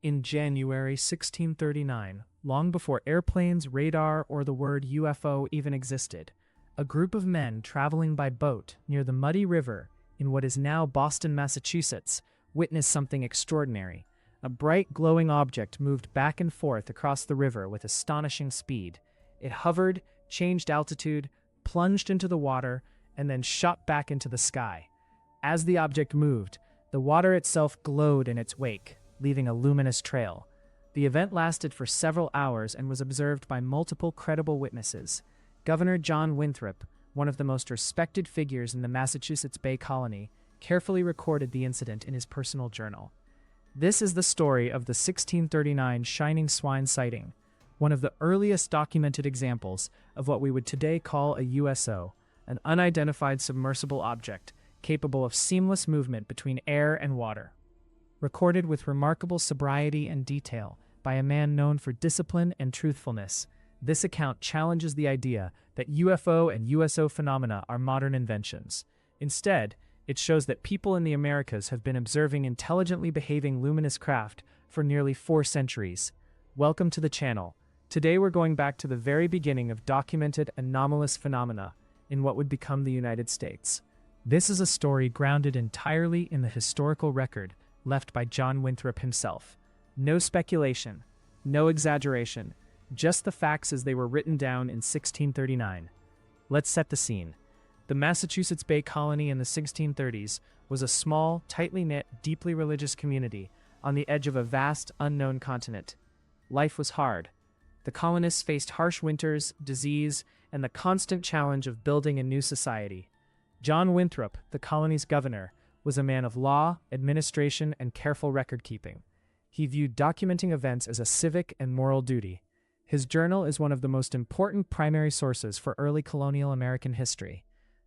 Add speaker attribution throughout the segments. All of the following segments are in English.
Speaker 1: In January 1639, long before airplanes, radar, or the word UFO even existed, a group of men traveling by boat near the Muddy River in what is now Boston, Massachusetts, witnessed something extraordinary. A bright, glowing object moved back and forth across the river with astonishing speed. It hovered, changed altitude, plunged into the water, and then shot back into the sky. As the object moved, the water itself glowed in its wake, leaving a luminous trail. The event lasted for several hours and was observed by multiple credible witnesses. Governor John Winthrop, one of the most respected figures in the Massachusetts Bay Colony, carefully recorded the incident in his personal journal. This is the story of the 1639 Shining Swine sighting, one of the earliest documented examples of what we would today call a USO, an unidentified submersible object capable of seamless movement between air and water. Recorded with remarkable sobriety and detail by a man known for discipline and truthfulness, this account challenges the idea that UFO and USO phenomena are modern inventions. Instead, it shows that people in the Americas have been observing intelligently behaving luminous craft for nearly 4 centuries. Welcome to the channel. Today we're going back to the very beginning of documented anomalous phenomena in what would become the United States. This is a story grounded entirely in the historical record left by John Winthrop himself. No speculation, no exaggeration, just the facts as they were written down in 1639. Let's set the scene. The Massachusetts Bay Colony in the 1630s was a small, tightly knit, deeply religious community on the edge of a vast, unknown continent. Life was hard. The colonists faced harsh winters, disease, and the constant challenge of building a new society. John Winthrop, the colony's governor, was a man of law, administration, and careful record-keeping. He viewed documenting events as a civic and moral duty. His journal is one of the most important primary sources for early colonial American history.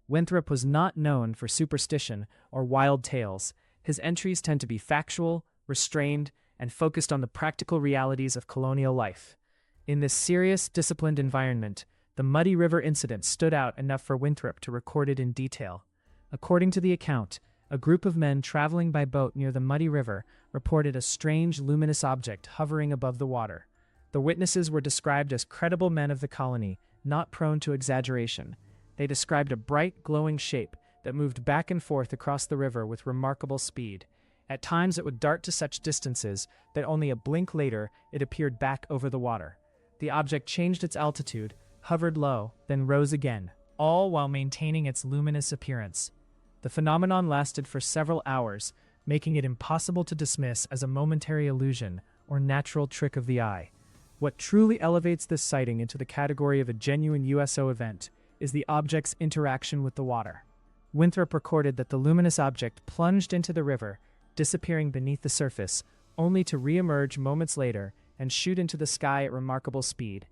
Speaker 1: Winthrop was not known for superstition or wild tales. His entries tend to be factual, restrained, and focused on the practical realities of colonial life. In this serious, disciplined environment, the Muddy River incident stood out enough for Winthrop to record it in detail. According to the account, a group of men traveling by boat near the Muddy River reported a strange, luminous object hovering above the water. The witnesses were described as credible men of the colony, not prone to exaggeration. They described a bright, glowing shape that moved back and forth across the river with remarkable speed. At times it would dart to such distances that only a blink later it appeared back over the water. The object changed its altitude, hovered low, then rose again, all while maintaining its luminous appearance. The phenomenon lasted for several hours, making it impossible to dismiss as a momentary illusion or natural trick of the eye. What truly elevates this sighting into the category of a genuine USO event is the object's interaction with the water. Winthrop recorded that the luminous object plunged into the river, disappearing beneath the surface, only to re-emerge moments later and shoot into the sky at remarkable speed.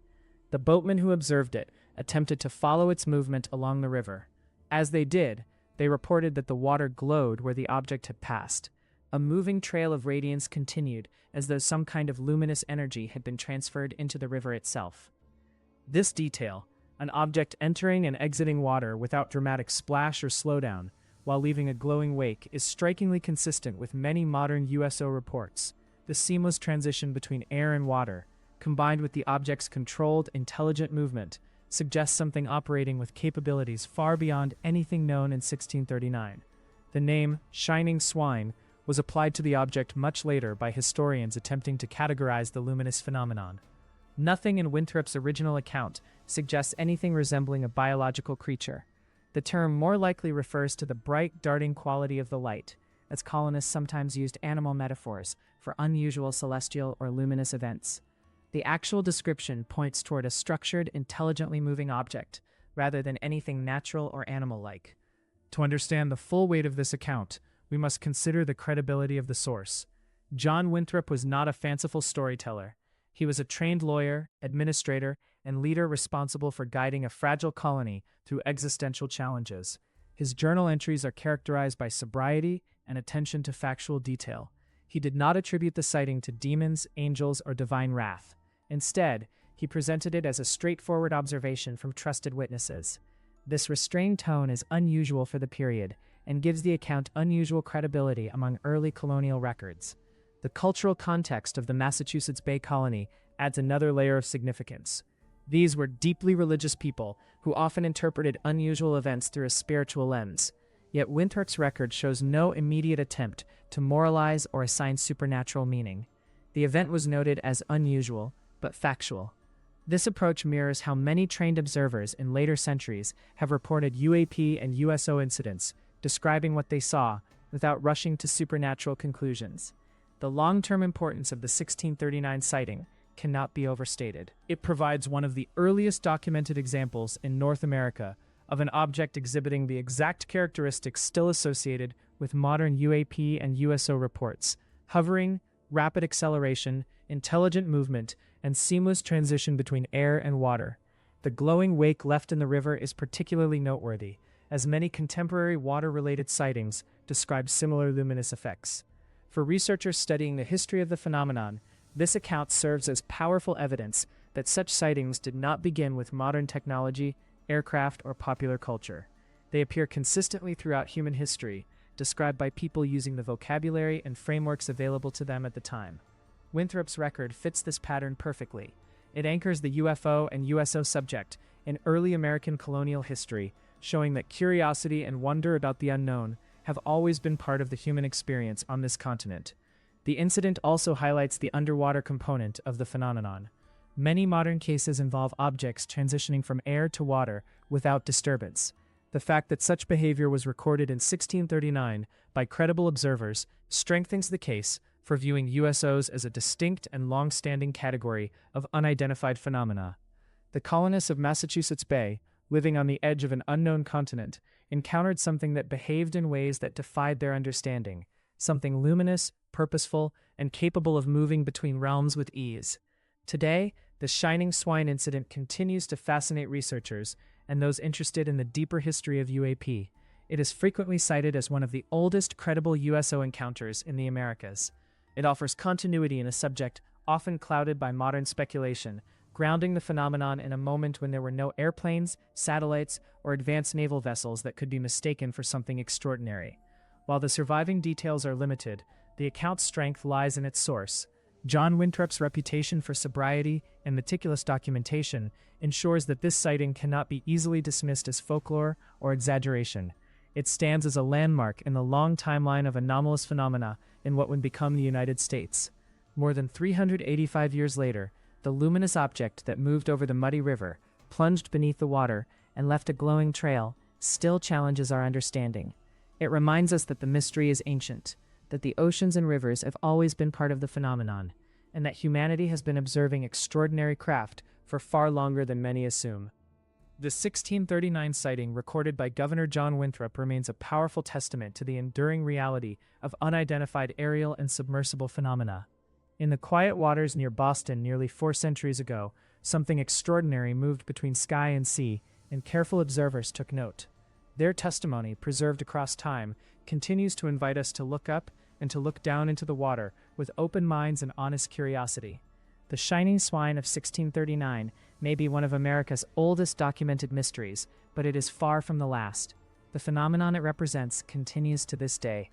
Speaker 1: The boatmen who observed it attempted to follow its movement along the river. As they did, they reported that the water glowed where the object had passed. A moving trail of radiance continued, as though some kind of luminous energy had been transferred into the river itself. This detail, an object entering and exiting water without dramatic splash or slowdown, while leaving a glowing wake, is strikingly consistent with many modern USO reports. The seamless transition between air and water, combined with the object's controlled, intelligent movement, suggests something operating with capabilities far beyond anything known in 1639. The name, Shining Swine, was applied to the object much later by historians attempting to categorize the luminous phenomenon. Nothing in Winthrop's original account suggests anything resembling a biological creature. The term more likely refers to the bright, darting quality of the light, as colonists sometimes used animal metaphors for unusual celestial or luminous events. The actual description points toward a structured, intelligently moving object, rather than anything natural or animal-like. To understand the full weight of this account, we must consider the credibility of the source. John Winthrop was not a fanciful storyteller. He was a trained lawyer, administrator, and leader responsible for guiding a fragile colony through existential challenges. His journal entries are characterized by sobriety and attention to factual detail. He did not attribute the sighting to demons, angels, or divine wrath. Instead, he presented it as a straightforward observation from trusted witnesses. This restrained tone is unusual for the period and gives the account unusual credibility among early colonial records. The cultural context of the Massachusetts Bay Colony adds another layer of significance. These were deeply religious people who often interpreted unusual events through a spiritual lens. Yet Winthrop's record shows no immediate attempt to moralize or assign supernatural meaning. The event was noted as unusual, but factual. This approach mirrors how many trained observers in later centuries have reported UAP and USO incidents, describing what they saw without rushing to supernatural conclusions. The long-term importance of the 1639 sighting cannot be overstated. It provides one of the earliest documented examples in North America of an object exhibiting the exact characteristics still associated with modern UAP and USO reports: hovering, rapid acceleration, intelligent movement, and seamless transition between air and water. The glowing wake left in the river is particularly noteworthy, as many contemporary water-related sightings describe similar luminous effects. For researchers studying the history of the phenomenon, this account serves as powerful evidence that such sightings did not begin with modern technology, aircraft, or popular culture. They appear consistently throughout human history, described by people using the vocabulary and frameworks available to them at the time. Winthrop's record fits this pattern perfectly. It anchors the UFO and USO subject in early American colonial history, showing that curiosity and wonder about the unknown have always been part of the human experience on this continent. The incident also highlights the underwater component of the phenomenon. Many modern cases involve objects transitioning from air to water without disturbance. The fact that such behavior was recorded in 1639 by credible observers strengthens the case for viewing USOs as a distinct and long-standing category of unidentified phenomena. The colonists of Massachusetts Bay, living on the edge of an unknown continent, encountered something that behaved in ways that defied their understanding, something luminous, purposeful, and capable of moving between realms with ease. Today, the shining swine incident continues to fascinate researchers and those interested in the deeper history of UAP. It is frequently cited as one of the oldest credible USO encounters in the Americas. It offers continuity in a subject often clouded by modern speculation, grounding the phenomenon in a moment when there were no airplanes, satellites, or advanced naval vessels that could be mistaken for something extraordinary. While the surviving details are limited, the account's strength lies in its source. John Winthrop's reputation for sobriety and meticulous documentation ensures that this sighting cannot be easily dismissed as folklore or exaggeration. It stands as a landmark in the long timeline of anomalous phenomena in what would become the United States. More than 385 years later, the luminous object that moved over the muddy river, plunged beneath the water, and left a glowing trail, still challenges our understanding. It reminds us that the mystery is ancient, that the oceans and rivers have always been part of the phenomenon, and that humanity has been observing extraordinary craft for far longer than many assume. The 1639 sighting recorded by Governor John Winthrop remains a powerful testament to the enduring reality of unidentified aerial and submersible phenomena. In the quiet waters near Boston nearly 4 centuries ago, something extraordinary moved between sky and sea, and careful observers took note. Their testimony, preserved across time, continues to invite us to look up and to look down into the water with open minds and honest curiosity. The shining swine of 1639 may be one of America's oldest documented mysteries, but it is far from the last. The phenomenon it represents continues to this day.